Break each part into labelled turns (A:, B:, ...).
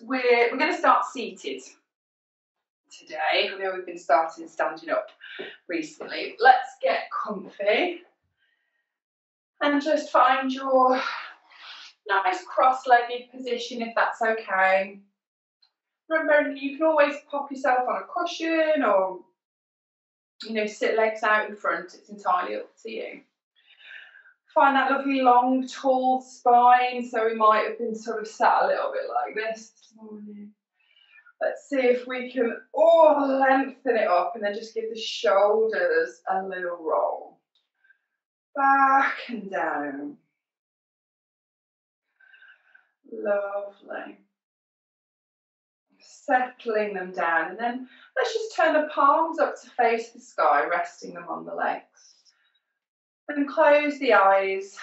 A: We're going to start seated today. I know we've been starting standing up recently. Let's get comfy and just find your nice cross-legged position if that's okay. Remember, you can always pop yourself on a cushion or, sit legs out in front. It's entirely up to you. Find that lovely long, tall spine. So we might have been sort of sat a little bit like this morning. Let's see if we can lengthen it up and then just give the shoulders a little roll. Back and down. Lovely. Settling them down, and then let's just turn the palms up to face the sky, resting them on the legs. And close the eyes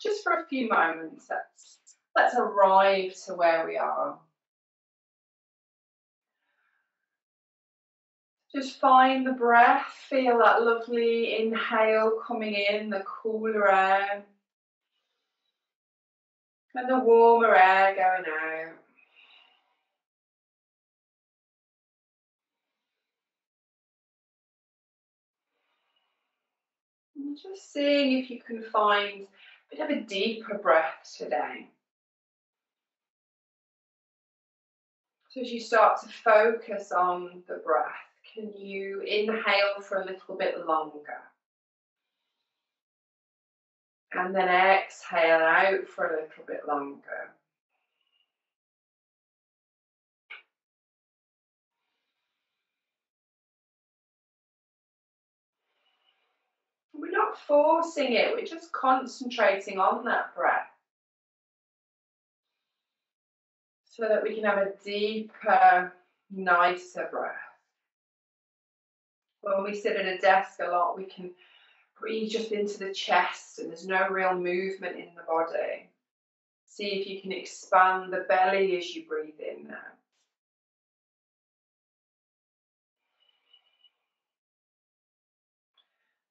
A: just for a few moments. Let's arrive to where we are. Just find the breath, feel that lovely inhale coming in, the cooler air, and the warmer air going out. And just seeing if you can find a bit of a deeper breath today. So as you start to focus on the breath, can you inhale for a little bit longer? And then exhale out for a little bit longer. We're not forcing it, we're just concentrating on that breath. So that we can have a deeper, nicer breath. When we sit at a desk a lot, we can breathe just into the chest and there's no real movement in the body. See if you can expand the belly as you breathe in now.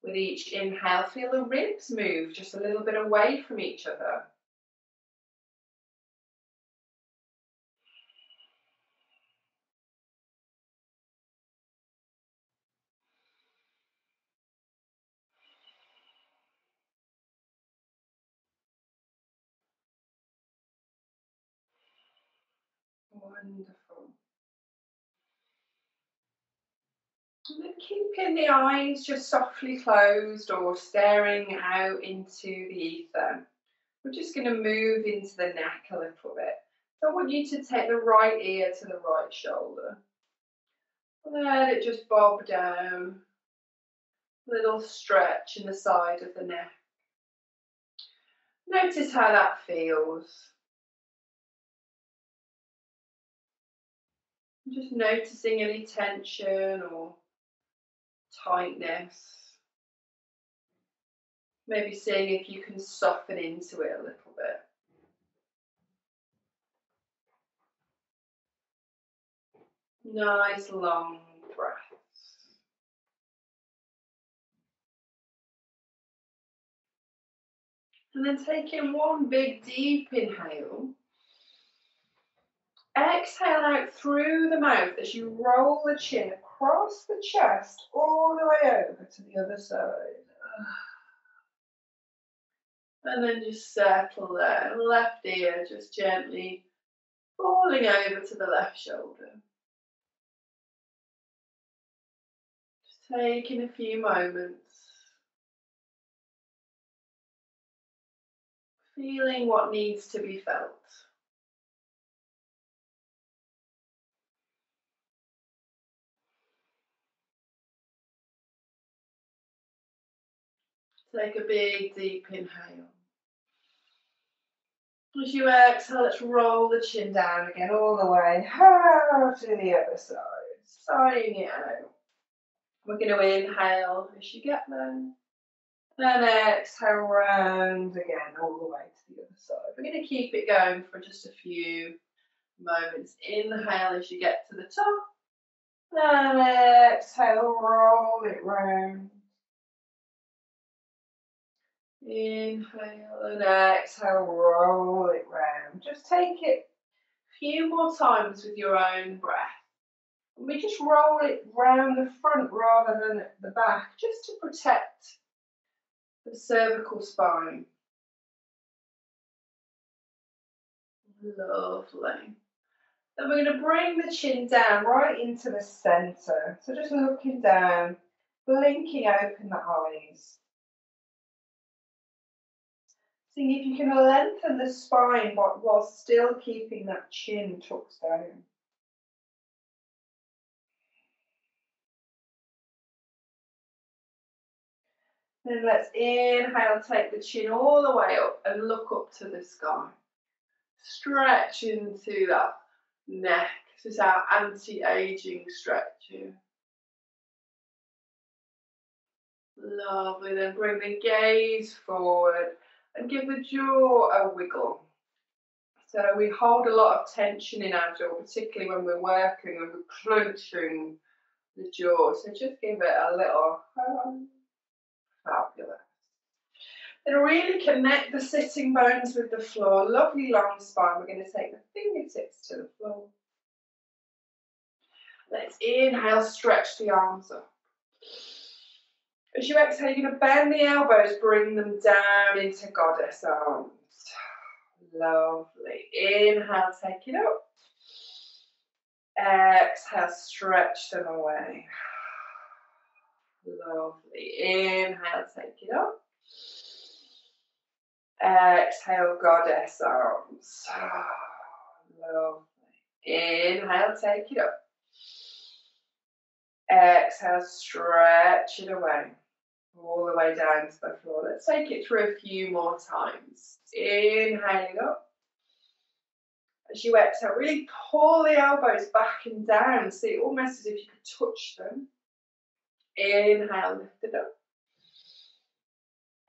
A: With each inhale, feel the ribs move just a little bit away from each other. Wonderful. And then keeping the eyes just softly closed or staring out into the ether. We're just going to move into the neck a little bit. So I want you to take the right ear to the right shoulder. Let it just bob down. Little stretch in the side of the neck. Notice how that feels. Just noticing any tension or tightness. Maybe seeing if you can soften into it a little bit. Nice long breaths. And then taking one big deep inhale. Exhale out through the mouth as you roll the chin across the chest all the way over to the other side. And then just settle there. Left ear just gently falling over to the left shoulder. Just taking a few moments. Feeling what needs to be felt. Take a big deep inhale. As you exhale, let's roll the chin down again all the way to the other side. Sighing it out. We're going to inhale as you get there. And exhale round again all the way to the other side. We're going to keep it going for just a few moments. Inhale as you get to the top. And exhale, roll it round. Inhale and exhale, roll it round. Just take it a few more times with your own breath. And we just roll it round the front rather than at the back, just to protect the cervical spine. Lovely. Then we're going to bring the chin down right into the centre. So just looking down, blinking open the eyes. Seeing if you can lengthen the spine while still keeping that chin tucked down. Then let's inhale, take the chin all the way up and look up to the sky. Stretch into that neck. This is our anti-aging stretch here. Lovely. Then bring the gaze forward and give the jaw a wiggle. So we hold a lot of tension in our jaw, particularly when we're working and we're clenching the jaw. So just give it a little fabulous. Then really connect the sitting bones with the floor. Lovely long spine. We're going to take the fingertips to the floor. Let's inhale, stretch the arms up. As you exhale, you're going to bend the elbows, bring them down into goddess arms. Lovely. Inhale, take it up. Exhale, stretch them away. Lovely. Inhale, take it up. Exhale, goddess arms. Lovely. Inhale, take it up. Exhale, stretch it away. All the way down to the floor. Let's take it through a few more times. Inhaling up. As you exhale, really pull the elbows back and down. See, almost as if you could touch them. Inhale, lift it up.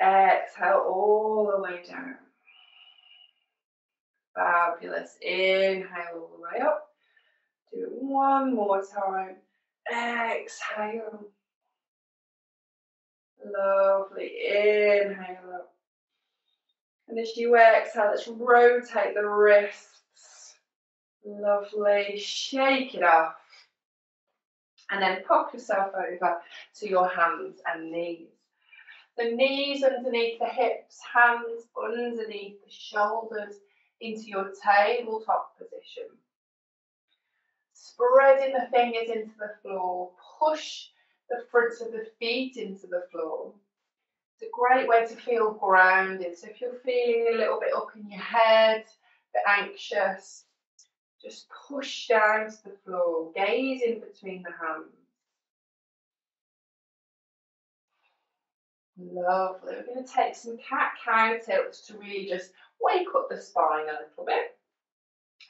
A: Exhale, all the way down. Fabulous. Inhale all the way up. Do it one more time. Exhale. Lovely. Inhale up. And as you exhale, let's rotate the wrists. Lovely. Shake it off. And then pop yourself over to your hands and knees. The knees underneath the hips, hands underneath the shoulders into your tabletop position. Spreading the fingers into the floor. Push the fronts of the feet into the floor. It's a great way to feel grounded. So if you're feeling a little bit up in your head, a bit anxious, just push down to the floor. Gaze in between the hands. Lovely. We're going to take some cat-cow tilts to really just wake up the spine a little bit.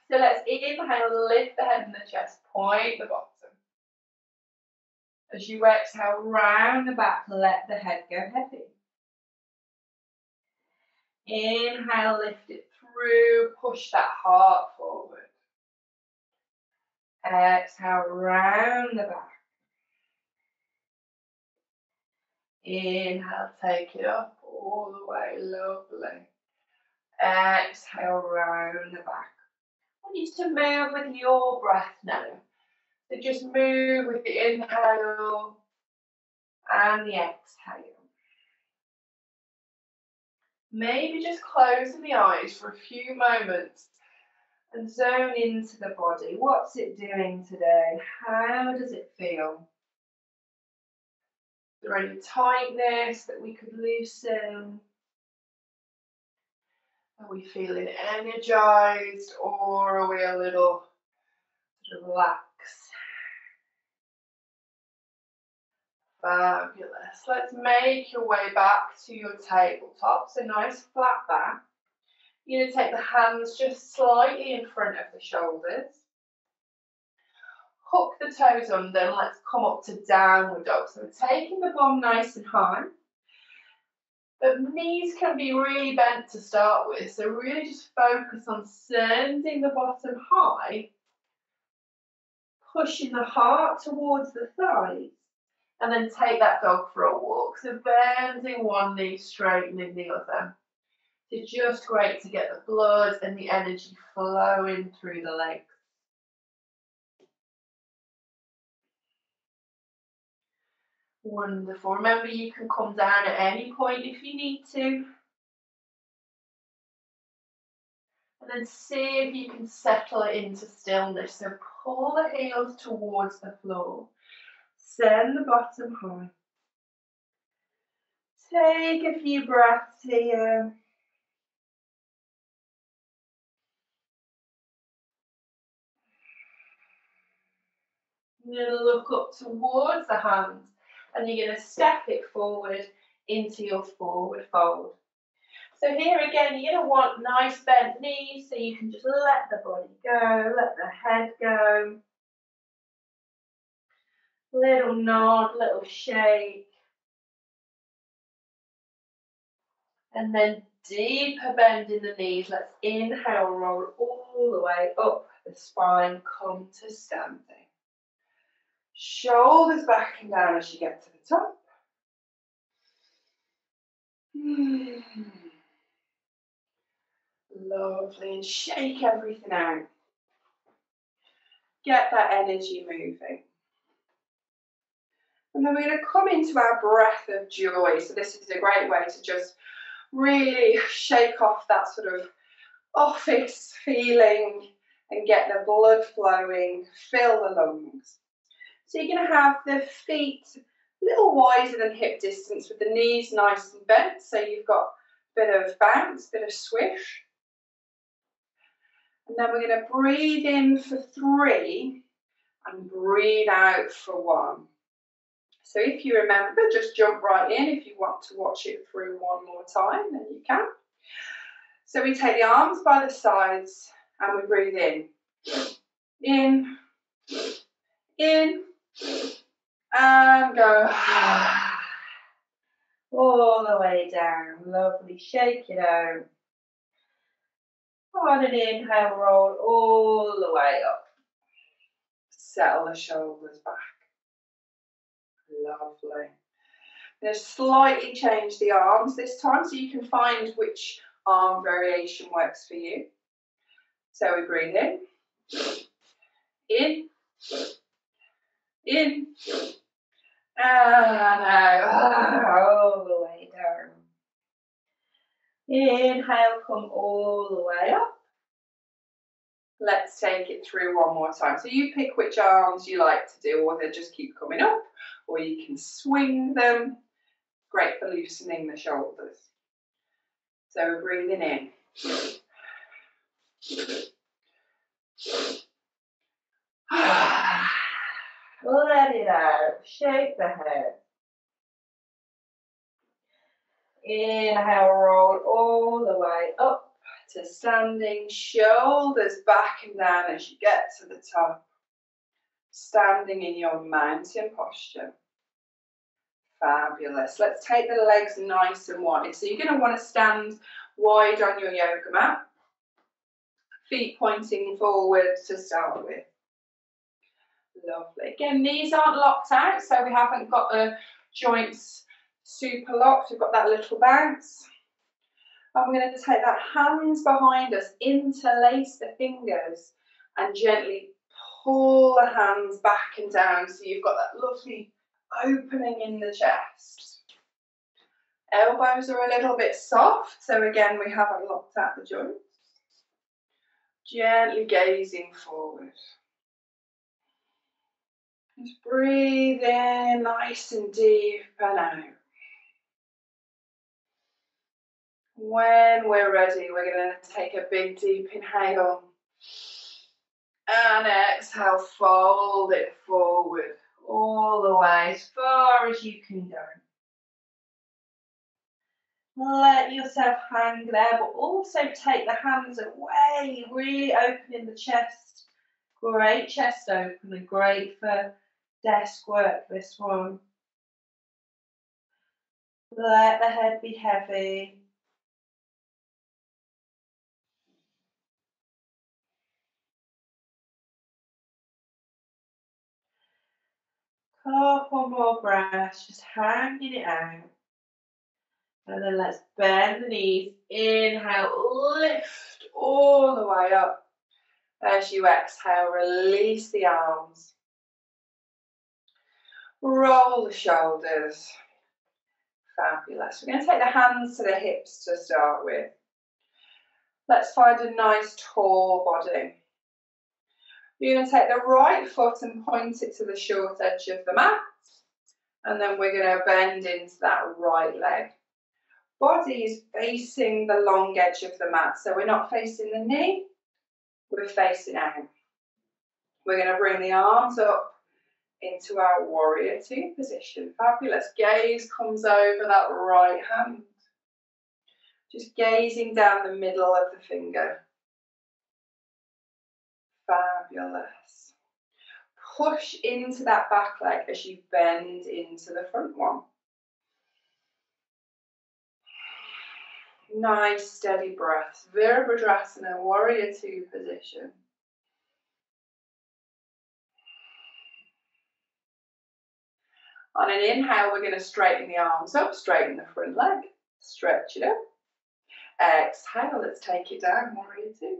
A: So let's inhale, lift the head and the chest, point the bottom. As you exhale, round the back, let the head go heavy. Inhale, lift it through, push that heart forward. Exhale, round the back. Inhale, take it up all the way, lovely. Exhale, round the back. I want you to move with your breath now. So just move with the inhale and the exhale. Maybe just closing the eyes for a few moments and zone into the body. What's it doing today? How does it feel? Is there any tightness that we could loosen? Are we feeling energized or are we a little relaxed? Fabulous. Let's make your way back to your tabletop. So nice flat back. You're going to take the hands just slightly in front of the shoulders. Hook the toes under and let's come up to downward dog. So we're taking the bum nice and high. The knees can be really bent to start with. So really just focus on sending the bottom high. Pushing the heart towards the thighs. And then take that dog for a walk. So bending one knee, straightening the other. It's just great to get the blood and the energy flowing through the legs. Wonderful. Remember, you can come down at any point if you need to. And then see if you can settle it into stillness. So pull the heels towards the floor. Send the bottom high. Take a few breaths here. You're going to look up towards the hands and you're going to step it forward into your forward fold. So here again, you're going to want nice bent knees so you can just let the body go, let the head go. Little nod, little shake. And then deeper bend in the knees. Let's inhale, roll all the way up the spine, come to standing. Shoulders back and down as you get to the top. Lovely, and shake everything out. Get that energy moving. And then we're going to come into our breath of joy. So this is a great way to just really shake off that sort of office feeling and get the blood flowing, fill the lungs. So you're going to have the feet a little wider than hip distance with the knees nice and bent. So you've got a bit of bounce, bit of swish. And then we're going to breathe in for 3 and breathe out for 1. So if you remember, just jump right in. If you want to watch it through one more time, then you can. So we take the arms by the sides and we breathe in. In, and go. All the way down. Lovely. Shake it out. On an inhale, roll all the way up. Settle the shoulders back. Lovely. I'm going to slightly change the arms this time so you can find which arm variation works for you. So we breathe in, and out, all the way down. Inhale, come all the way up. Let's take it through one more time. So you pick which arms you like to do, or they just keep coming up, or you can swing them. Great for loosening the shoulders. So we're breathing in. Let it out. Shake the head. Inhale, roll all the way up to standing. Shoulders back and down as you get to the top. Standing in your mountain posture. Fabulous. Let's take the legs nice and wide. So you're going to want to stand wide on your yoga mat. Feet pointing forward to start with. Lovely. Again, knees aren't locked out, so we haven't got the joints super locked. We've got that little bounce. And we're going to take that hands behind us, interlace the fingers, and gently pull the hands back and down so you've got that lovely opening in the chest. Elbows are a little bit soft, so again, we haven't locked out the joints. Gently gazing forward. Just breathe in nice and deep and out. When we're ready, we're going to take a big deep inhale. And exhale, fold it forward all the way as far as you can go. Let yourself hang there, but also take the hands away, really opening the chest. Great chest opener, great for desk work, this one. Let the head be heavy. Couple more breaths, just hanging it out. And then let's bend the knees. Inhale, lift all the way up. As you exhale, release the arms. Roll the shoulders. Fabulous. We're going to take the hands to the hips to start with. Let's find a nice tall body. You're going to take the right foot and point it to the short edge of the mat. And then we're going to bend into that right leg. Body is facing the long edge of the mat. So we're not facing the knee, we're facing out. We're going to bring the arms up into our warrior two position. Fabulous. Gaze comes over that right hand. Just gazing down the middle of the finger. Fabulous. Push into that back leg as you bend into the front one. Nice steady breaths. Virabhadrasana, warrior two position. On an inhale, we're going to straighten the arms up, straighten the front leg, stretch it up. Exhale, let's take it down, warrior two.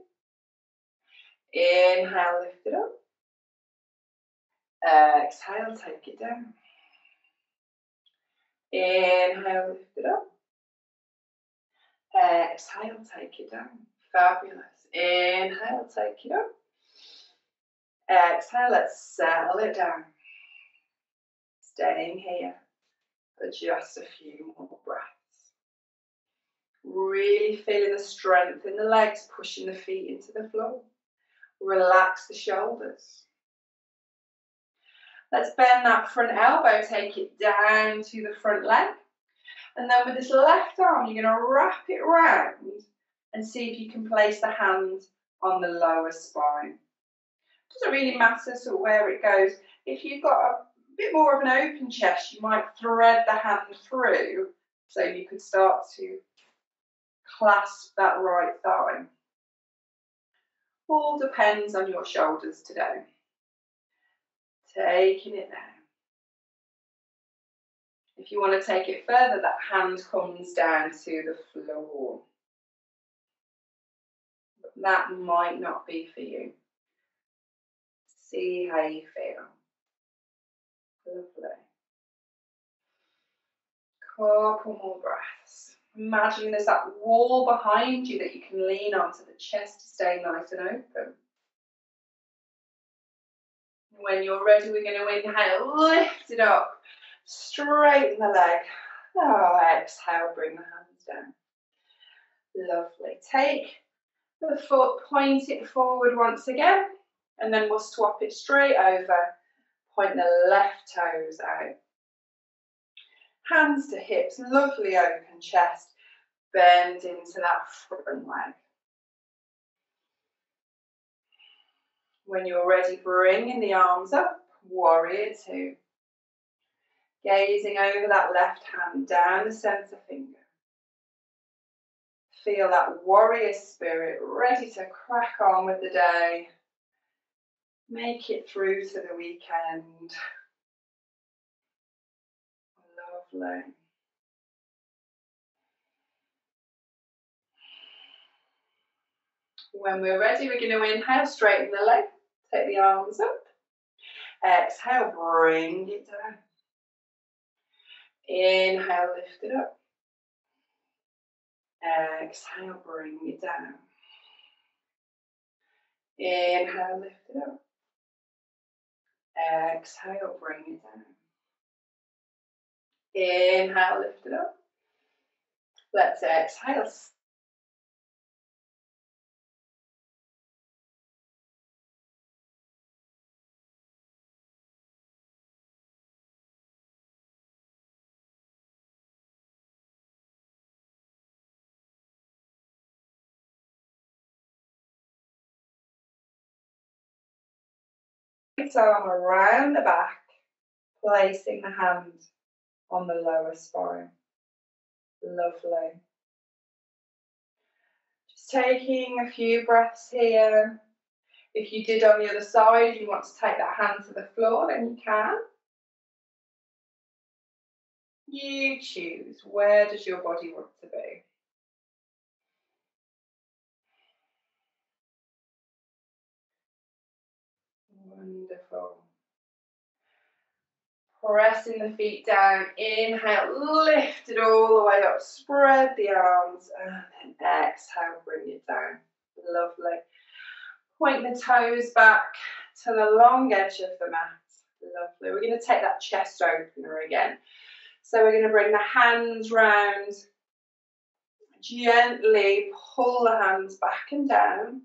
A: Inhale, lift it up. Exhale, take it down. Inhale, lift it up. Exhale, take it down. Fabulous. Inhale, take it up. Exhale, let's settle it down. Staying here for just a few more breaths. Really feeling the strength in the legs, pushing the feet into the floor. Relax the shoulders. Let's bend that front elbow, take it down to the front leg. And then with this left arm, you're going to wrap it round and see if you can place the hand on the lower spine. Doesn't really matter sort of where it goes. If you've got a bit more of an open chest, you might thread the hand through so you could start to clasp that right thigh. All depends on your shoulders today. Taking it down. If you want to take it further, that hand comes down to the floor. But that might not be for you. See how you feel. Lovely. Couple more breaths. Imagine there's that wall behind you that you can lean on so the chest to stay nice and open. When you're ready, we're going to inhale, lift it up, straighten the leg. Oh, exhale, bring the hands down. Lovely. Take the foot, point it forward once again, and then we'll swap it straight over. Point the left toes out. Hands to hips, lovely open chest. Bend into that front leg. When you're ready, bringing the arms up, warrior two. Gazing over that left hand down the centre finger. Feel that warrior spirit ready to crack on with the day. Make it through to the weekend. Lovely. When we're ready, we're going to inhale, straighten the leg, take the arms up. Exhale, bring it down. Inhale, lift it up. Exhale, bring it down. Inhale, lift it up. Exhale, bring it down. Inhale, lift it up. Let's exhale. Right arm around the back, placing the hand on the lower spine. Lovely. Just taking a few breaths here. If you did on the other side, you want to take that hand to the floor, then you can. You choose. Where does your body want to be? Wonderful. Pressing the feet down. Inhale, lift it all the way up. Spread the arms. And then exhale, bring it down. Lovely. Point the toes back to the long edge of the mat. Lovely. We're going to take that chest opener again. So we're going to bring the hands round. Gently pull the hands back and down.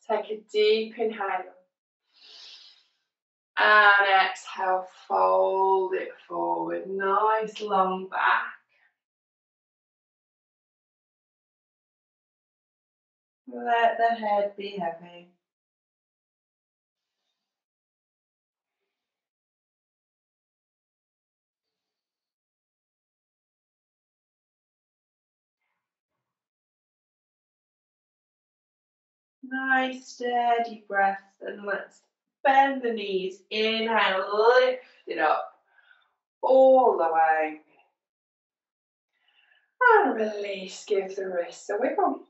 A: Take a deep inhale. And exhale, fold it forward. Nice long back. Let the head be heavy. Nice steady breath, and let's bend the knees. Inhale, lift it up all the way. And release, give the wrists a wiggle.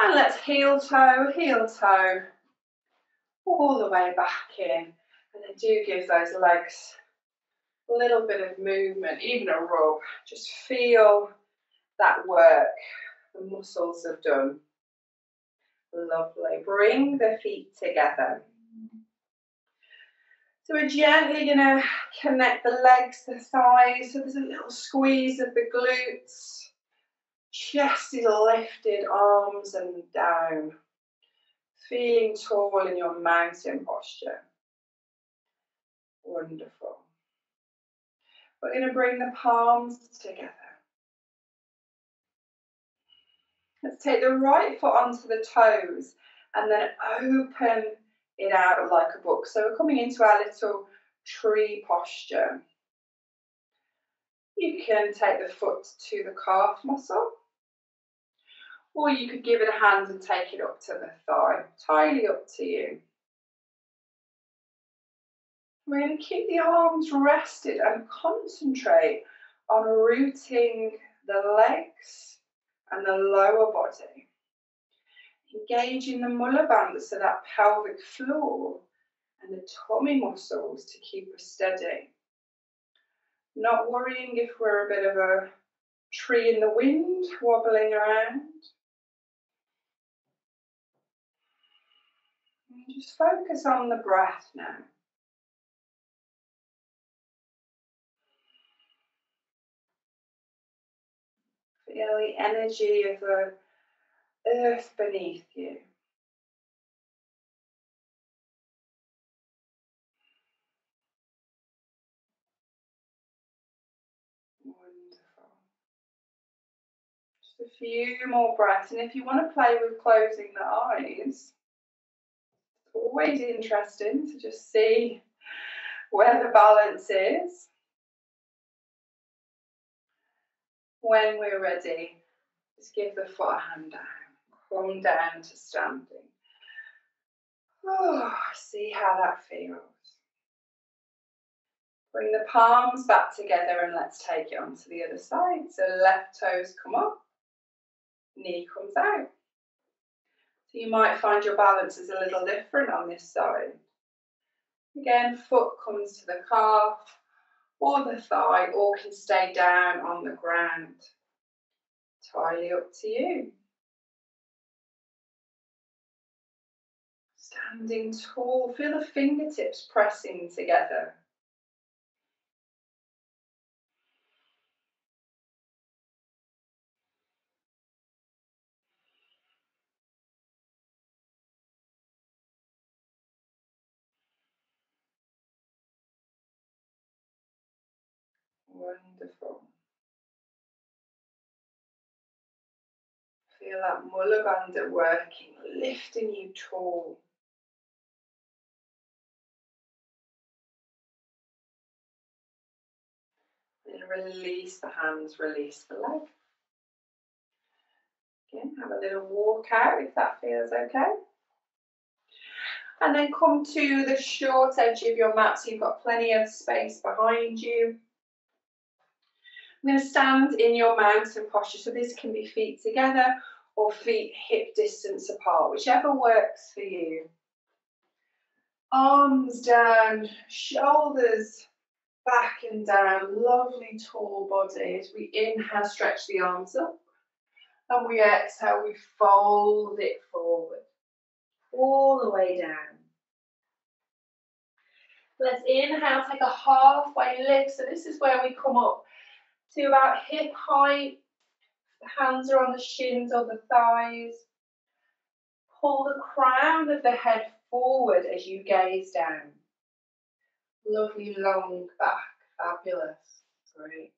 A: And let's heel toe, all the way back in. And then do give those legs a little bit of movement, even a rub. Just feel that work the muscles have done. Lovely. Bring the feet together. So we're gently going to connect the legs, the thighs. So there's a little squeeze of the glutes. Chest is lifted, arms and down. Feeling tall in your mountain posture. Wonderful. We're going to bring the palms together. Let's take the right foot onto the toes and then open it out like a book. So we're coming into our little tree posture. You can take the foot to the calf muscle, or you could give it a hand and take it up to the thigh. Entirely up to you. We're going to keep the arms rested and concentrate on rooting the legs and the lower body. Engaging the muller bandha, so that pelvic floor and the tummy muscles to keep us steady. Not worrying if we're a bit of a tree in the wind, wobbling around. And just focus on the breath now. Feel the energy of the earth beneath you. Wonderful. Just a few more breaths, and if you want to play with closing the eyes, it's always interesting to just see where the balance is. When we're ready, just give the foot a hand down. Come down to standing. Oh, see how that feels. Bring the palms back together and let's take it onto the other side. So left toes come up, knee comes out. So you might find your balance is a little different on this side. Again, foot comes to the calf or the thigh, or can stay down on the ground. Entirely up to you. Standing tall, feel the fingertips pressing together. Wonderful. Feel that muller bandha working, lifting you tall. Then release the hands, release the leg. Again, have a little walk out if that feels okay. And then come to the short edge of your mat so you've got plenty of space behind you. I'm going to stand in your mountain posture. So this can be feet together or feet hip distance apart, whichever works for you. Arms down, shoulders back and down, lovely tall body. As we inhale, stretch the arms up. And we exhale, we fold it forward, all the way down. Let's inhale, take a halfway lift. So this is where we come up to about hip height. The hands are on the shins or the thighs. Pull the crown of the head forward as you gaze down. Lovely long back, fabulous, great.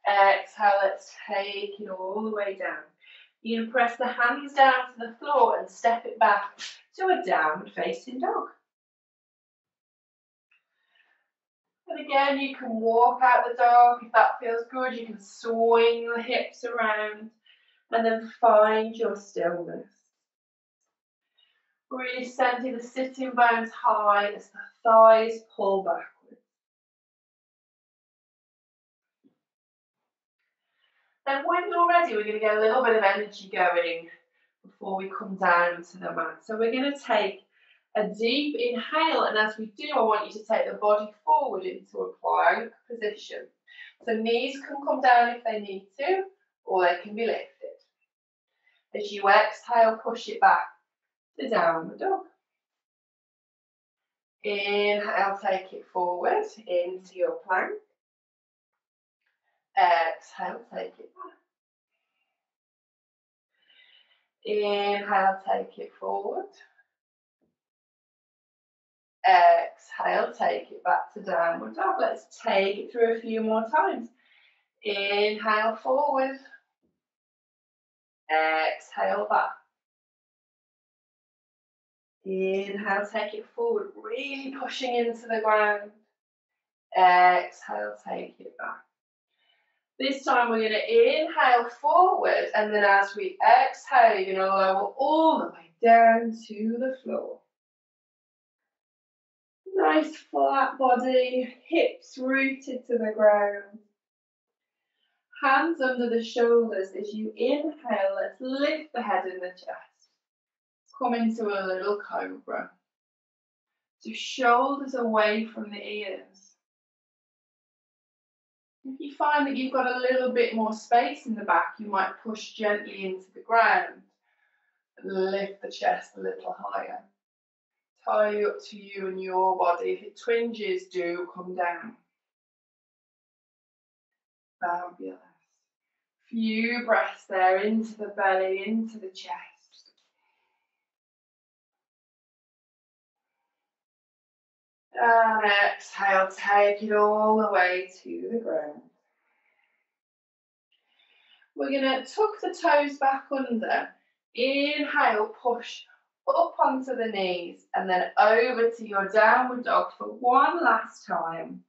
A: Exhale, let's take it all the way down. You can press the hands down to the floor and step it back to a downward facing dog. And again, you can walk out the dog if that feels good. You can swing the hips around and then find your stillness. Really center the sitting bones high as the thighs pull backwards. Then when you're ready, we're going to get a little bit of energy going before we come down to the mat. So we're going to take a deep inhale, and as we do, I want you to take the body forward into a plank position. So knees can come down if they need to, or they can be lifted. As you exhale, push it back to downward dog. Inhale, take it forward into your plank. Exhale, take it back. Inhale, take it forward. Exhale, take it back to downward dog. Let's take it through a few more times. Inhale, forward. Exhale, back. Inhale, take it forward, really pushing into the ground. Exhale, take it back. This time we're going to inhale forward, and then as we exhale, you're going to lower all the way down to the floor. Nice flat body, hips rooted to the ground. Hands under the shoulders. As you inhale, let's lift the head and the chest. Come into a little cobra. So shoulders away from the ears. If you find that you've got a little bit more space in the back, you might push gently into the ground. Lift the chest a little higher. Tie up to you and your body. If it twinges, do come down. Fabulous. Few breaths there into the belly, into the chest. And exhale, take it all the way to the ground. We're going to tuck the toes back under. Inhale, push up onto the knees and then over to your downward dog for one last time.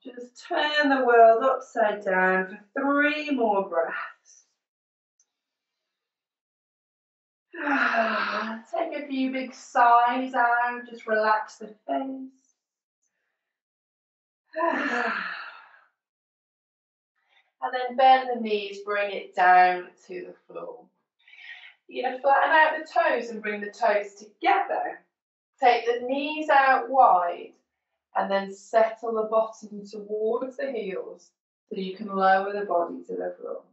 A: Just turn the world upside down for 3 more breaths. Take a few big sighs out, just relax the face. And then bend the knees, bring it down to the floor. You're going to flatten out the toes and bring the toes together. Take the knees out wide and then settle the bottom towards the heels so you can lower the body to the floor.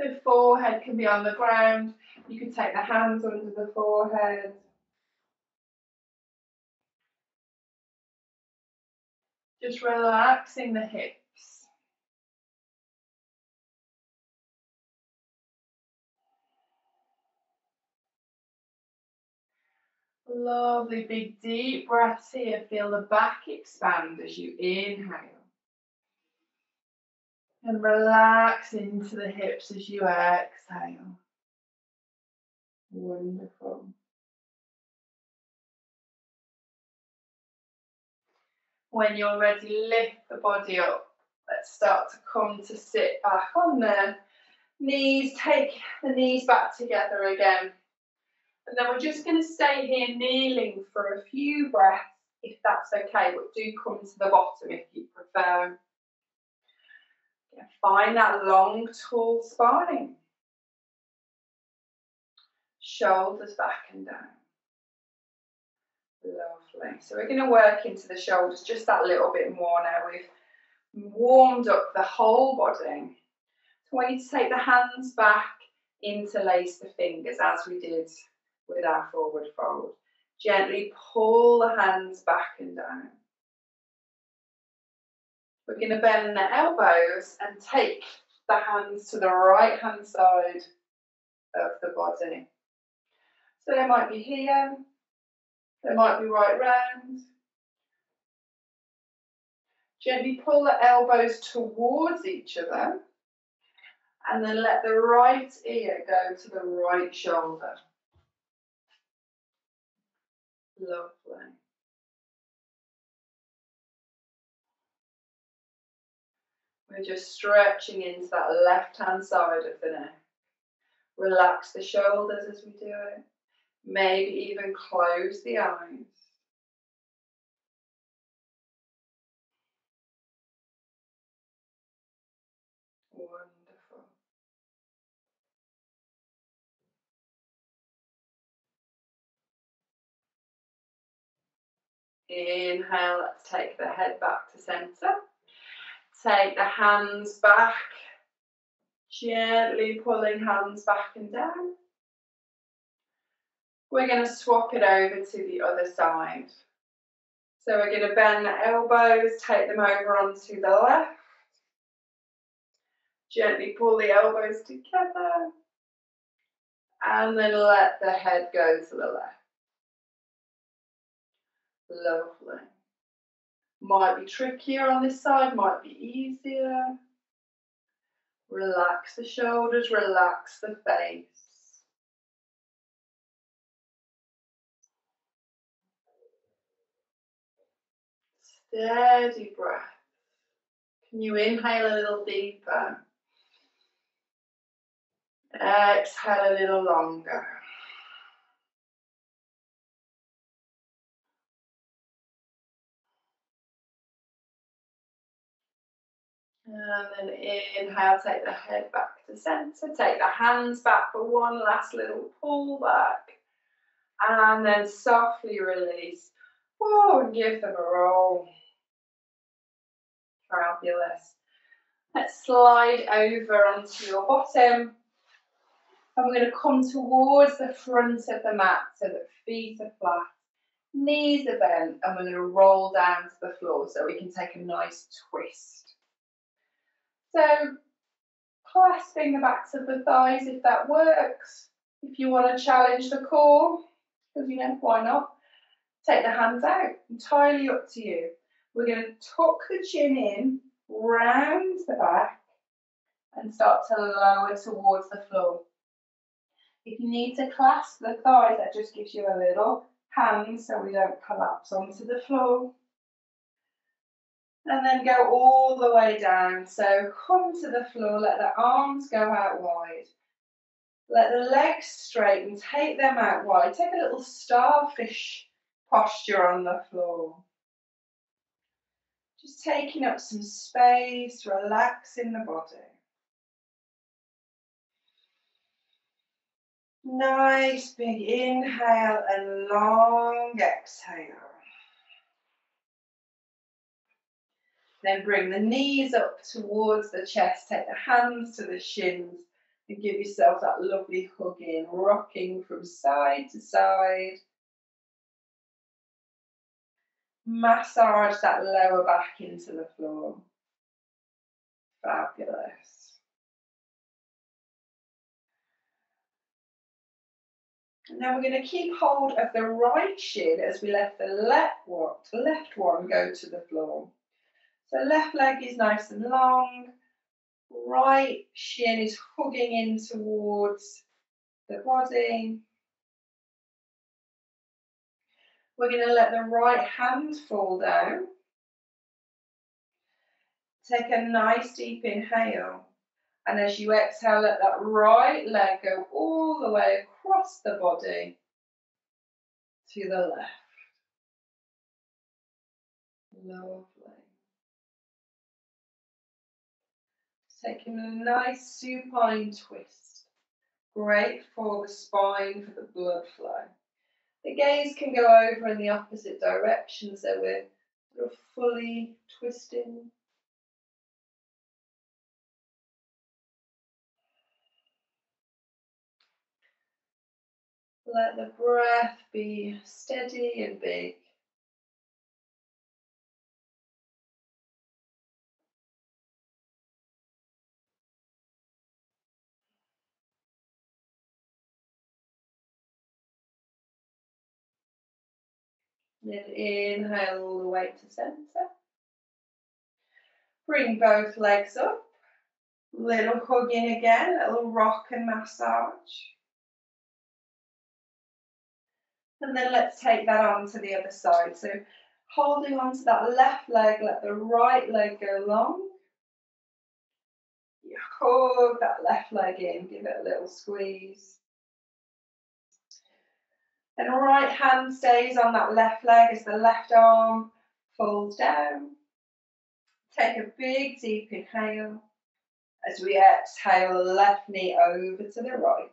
A: So forehead can be on the ground. You can take the hands under the forehead. Just relaxing the hips. Lovely big deep breaths here. Feel the back expand as you inhale. And relax into the hips as you exhale. Wonderful. When you're ready, lift the body up. Let's start to come to sit back on the knees. Take the knees back together again. And then we're just going to stay here kneeling for a few breaths, if that's okay, but do come to the bottom if you prefer. Find that long, tall spine. Shoulders back and down. Lovely. So we're going to work into the shoulders just that little bit more now. We've warmed up the whole body. So I want you to take the hands back, interlace the fingers as we did with our forward fold. Gently pull the hands back and down. We're going to bend the elbows and take the hands to the right hand side of the body. So they might be here, they might be right round. Gently pull the elbows towards each other and then let the right ear go to the right shoulder. Lovely. We're just stretching into that left-hand side of the neck. Relax the shoulders as we do it. Maybe even close the eyes. Wonderful. Inhale, let's take the head back to centre. Take the hands back, gently pulling hands back and down. We're going to swap it over to the other side. So we're going to bend the elbows, take them over onto the left. Gently pull the elbows together. And then let the head go to the left. Lovely. Might be trickier on this side, might be easier. Relax the shoulders, relax the face. Steady breath. Can you inhale a little deeper? Exhale a little longer. And then inhale, take the head back to centre. Take the hands back for one last little pull back. And then softly release. Oh, and give them a roll. Fabulous. Let's slide over onto your bottom. And we're going to come towards the front of the mat so that feet are flat, knees are bent, and we're going to roll down to the floor so we can take a nice twist. So, clasping the backs of the thighs if that works. If you want to challenge the core, because you know, why not? Take the hands out, entirely up to you. We're going to tuck the chin in, round the back, and start to lower towards the floor. If you need to clasp the thighs, that just gives you a little hand so we don't collapse onto the floor. And then go all the way down. So come to the floor, let the arms go out wide. Let the legs straighten, take them out wide. Take a little starfish posture on the floor. Just taking up some space, relaxing the body. Nice big inhale and long exhale. Then bring the knees up towards the chest, take the hands to the shins and give yourself that lovely hug in, rocking from side to side. Massage that lower back into the floor. Fabulous. And now we're going to keep hold of the right shin as we let the left one go to the floor. So left leg is nice and long, right shin is hugging in towards the body. We're going to let the right hand fall down. Take a nice deep inhale. And as you exhale, let that right leg go all the way across the body to the left. Lovely. Taking a nice supine twist. Great for the spine, for the blood flow. The gaze can go over in the opposite direction, so we're sort of fully twisting. Let the breath be steady and big. Then inhale all the way to centre. Bring both legs up. Little hug in again, little rock and massage. And then let's take that on to the other side. So holding on to that left leg, let the right leg go long. You hug that left leg in, give it a little squeeze. And right hand stays on that left leg as the left arm folds down. Take a big deep inhale. As we exhale, the left knee over to the right.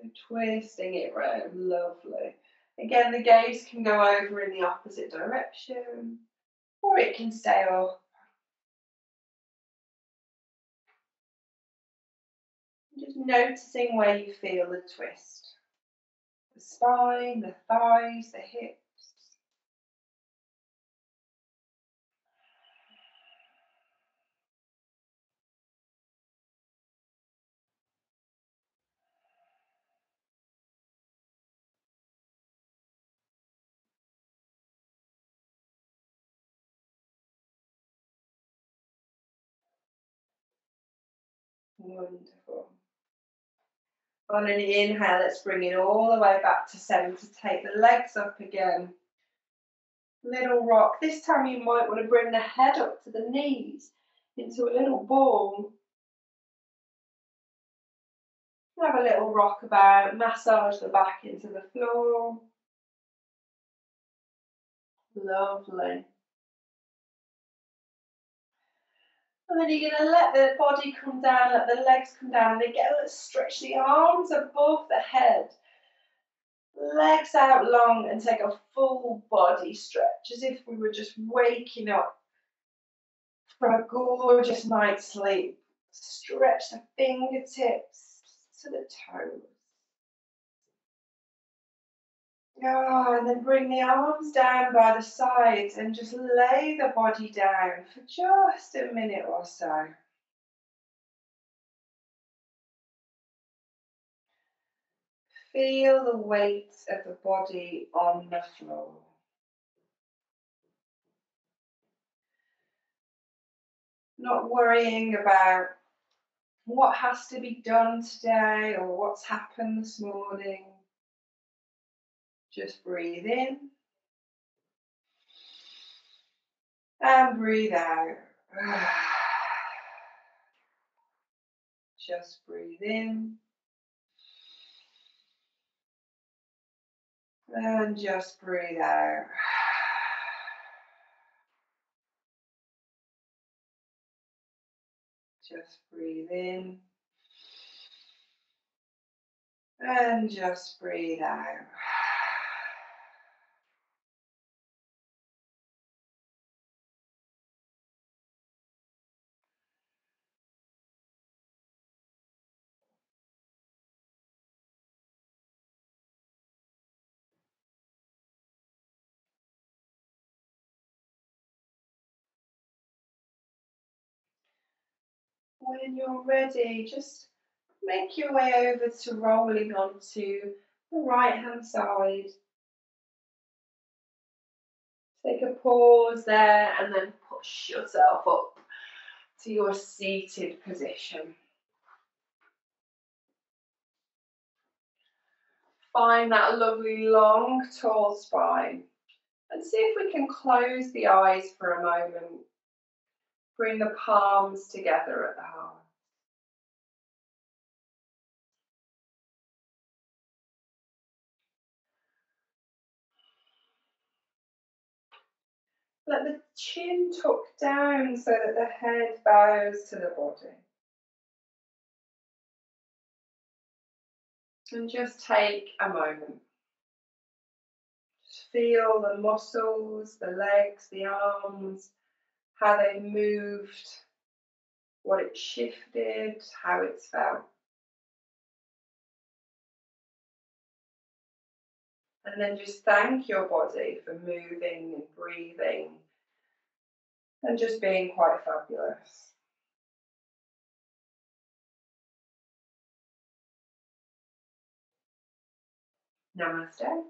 A: And twisting it round, lovely. Again, the gaze can go over in the opposite direction, or it can stay up. Just noticing where you feel the twist. The spine, the thighs, the hips. Wonderful. On an inhale, let's bring it all the way back to centre. Take the legs up again. Little rock. This time you might want to bring the head up to the knees into a little ball. Have a little rock about, massage the back into the floor. Lovely. And then you're going to let the body come down, let the legs come down, and again, let's stretch the arms above the head. Legs out long and take a full body stretch, as if we were just waking up from a gorgeous night's sleep. Stretch the fingertips to the toes. And then bring the arms down by the sides and just lay the body down for just a minute or so. Feel the weight of the body on the floor. Not worrying about what has to be done today or what's happened this morning. Just breathe in and breathe out. Just breathe in and just breathe out. Just breathe in and just breathe out. When you're ready, just make your way over to rolling onto the right hand side. Take a pause there and then push yourself up to your seated position. Find that lovely long, tall spine and see if we can close the eyes for a moment. Bring the palms together at the heart. Let the chin tuck down so that the head bows to the body. And just take a moment. Just feel the muscles, the legs, the arms, how they moved, what it shifted, how it's felt. And then just thank your body for moving and breathing and just being quite fabulous. Namaste.